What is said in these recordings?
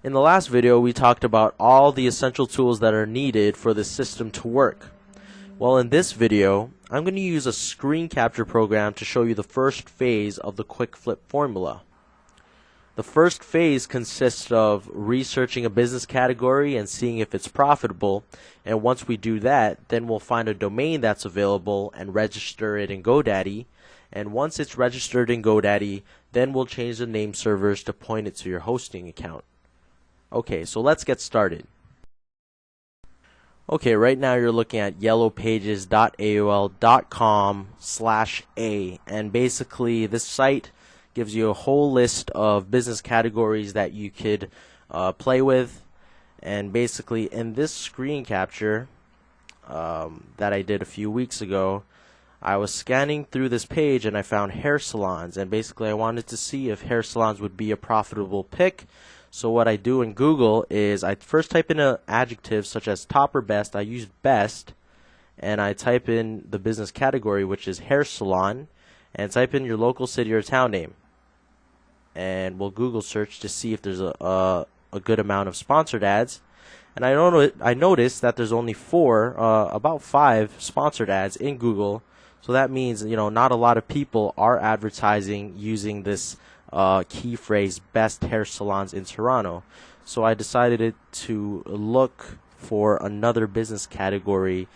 In the last video, we talked about all the essential tools that are needed for the system to work. Well, in this video, I'm going to use a screen capture program to show you the first phase of the quick flip formula. The first phase consists of researching a business category and seeing if it's profitable, and once we do that, then we'll find a domain that's available and register it in GoDaddy, and once it's registered in GoDaddy, then we'll change the name servers to point it to your hosting account. Okay, so let's get started. Okay, right now you're looking at yellowpages.aol.com/a, and basically this site gives you a whole list of business categories that you could play with. And basically in this screen capture that I did a few weeks ago, I was scanning through this page and I found hair salons, and basically I wanted to see if hair salons would be a profitable pick. So what I do in Google is I first type in an adjective such as top or best. I use best, and I type in the business category, which is hair salon, and type in your local city or town name, and we'll Google search to see if there's a good amount of sponsored ads. And I noticed that there's only about 5 sponsored ads in Google. So that means, not a lot of people are advertising using this key phrase, best hair salons in Toronto. So I decided to look for another business category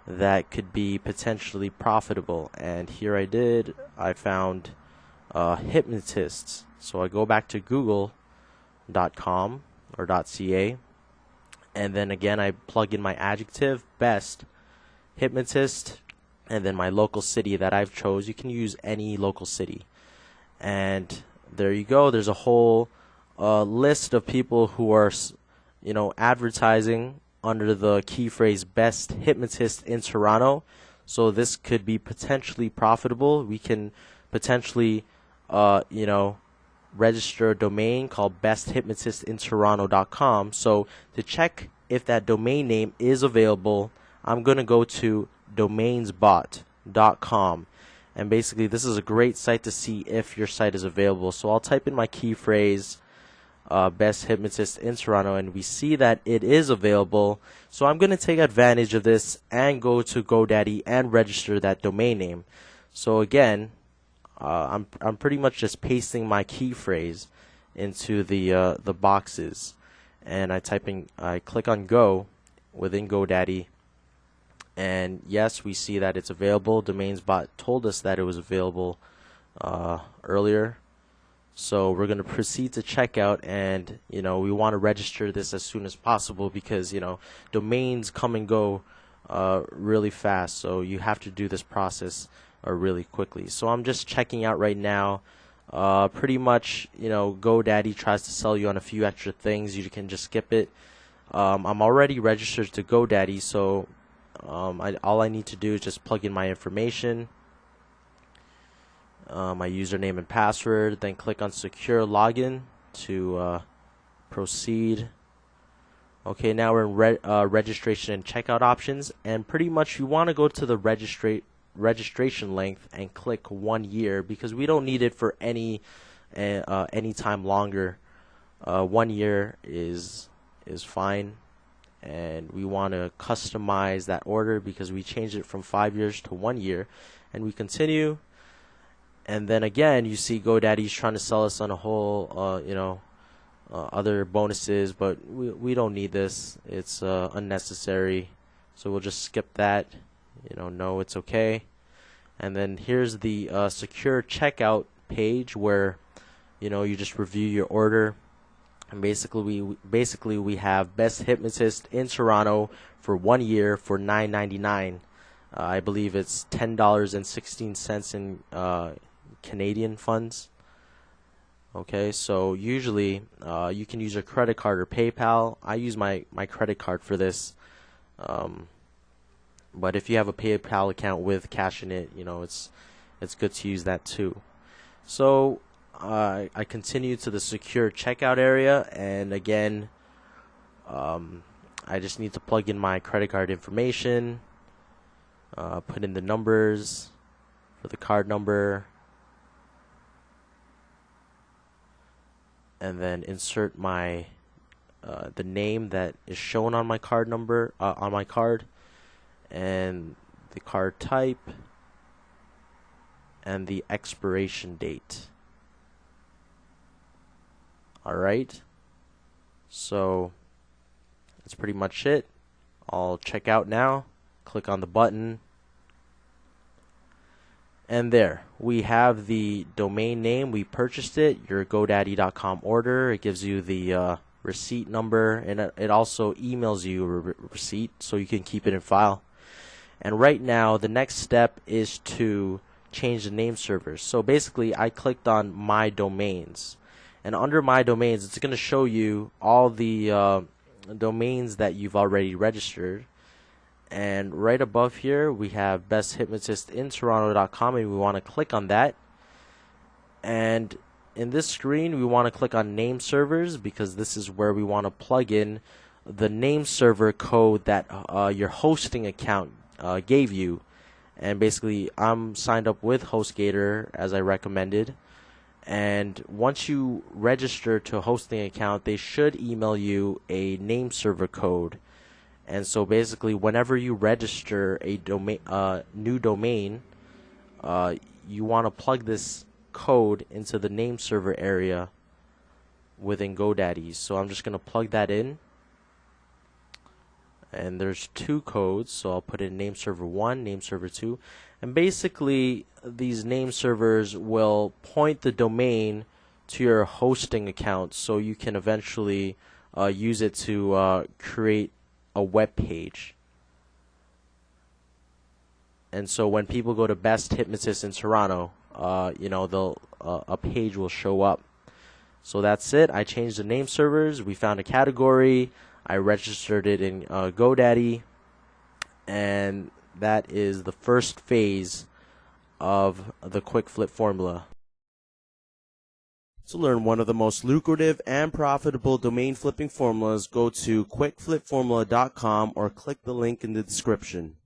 that could be potentially profitable. And here I did. I found hypnotists. So I go back to google.com or .ca, and then again I plug in my adjective, best, hypnotist, and then my local city that I've chose. You can use any local city. And there you go. There's a whole list of people who are, advertising under the key phrase best hypnotist in Toronto. So this could be potentially profitable. We can potentially, register a domain called besthypnotistintoronto.com. So to check if that domain name is available, I'm going to go to domainsbot.com. And basically this is a great site to see if your site is available. So I'll type in my key phrase, best hypnotist in Toronto, and we see that it is available. So I'm going to take advantage of this and go to GoDaddy and register that domain name. So again, I'm pretty much just pasting my key phrase into the boxes, and I click on go within GoDaddy. And yes, we see that it's available. DomainsBot told us that it was available earlier. So we're going to proceed to checkout, and we want to register this as soon as possible because domains come and go really fast. So you have to do this process really quickly. So I'm just checking out right now. Pretty much, GoDaddy tries to sell you on a few extra things. You can just skip it. I'm already registered to GoDaddy, so all I need to do is just plug in my information, my username and password, then click on secure login to proceed. Okay, now we're in registration and checkout options, and pretty much you want to go to the registration length and click 1 year because we don't need it for any time longer. 1 year is fine. And we want to customize that order because we changed it from 5 years to 1 year, and we continue. And then again, you see GoDaddy's trying to sell us on a whole, other bonuses, but we don't need this. It's unnecessary, so we'll just skip that. No, it's okay. And then here's the secure checkout page where you just review your order. And basically we have best hypnotist in Toronto for 1 year for $9.99. I believe it's $10.16 in Canadian funds. Okay, so usually you can use your credit card or PayPal. I use my credit card for this. But if you have a PayPal account with cash in it, it's good to use that too. So I continue to the secure checkout area, and again, I just need to plug in my credit card information, put in the numbers for the card number, and then insert my the name that is shown on my card number on my card, and the card type, and the expiration date. Alright, so that's pretty much it. I'll check out now, click on the button, and there we have the domain name. We purchased it, your GoDaddy.com order. It gives you the receipt number, and it also emails you a receipt so you can keep it in file. And right now the next step is to change the name servers. So basically I clicked on My Domains, and under My Domains it's going to show you all the domains that you've already registered. And right above here we have besthipnotistintoronto.com, and we want to click on that. And in this screen we want to click on name servers, because this is where we want to plug in the name server code that your hosting account gave you. And basically I'm signed up with HostGator as I recommended, and once you register to a hosting account they should email you a name server code. And so basically whenever you register a new domain, you want to plug this code into the name server area within GoDaddy. So I'm just going to plug that in, and there's two codes, so I'll put in name server 1, name server 2, and basically these name servers will point the domain to your hosting account so you can eventually use it to create a web page. And so when people go to Best Hypnotist in Toronto, they'll a page will show up. So that's it. I changed the name servers. We found a category. I registered it in GoDaddy, and that is the first phase of the quick flip formula. To learn one of the most lucrative and profitable domain flipping formulas, go to quickflipformula.com or click the link in the description.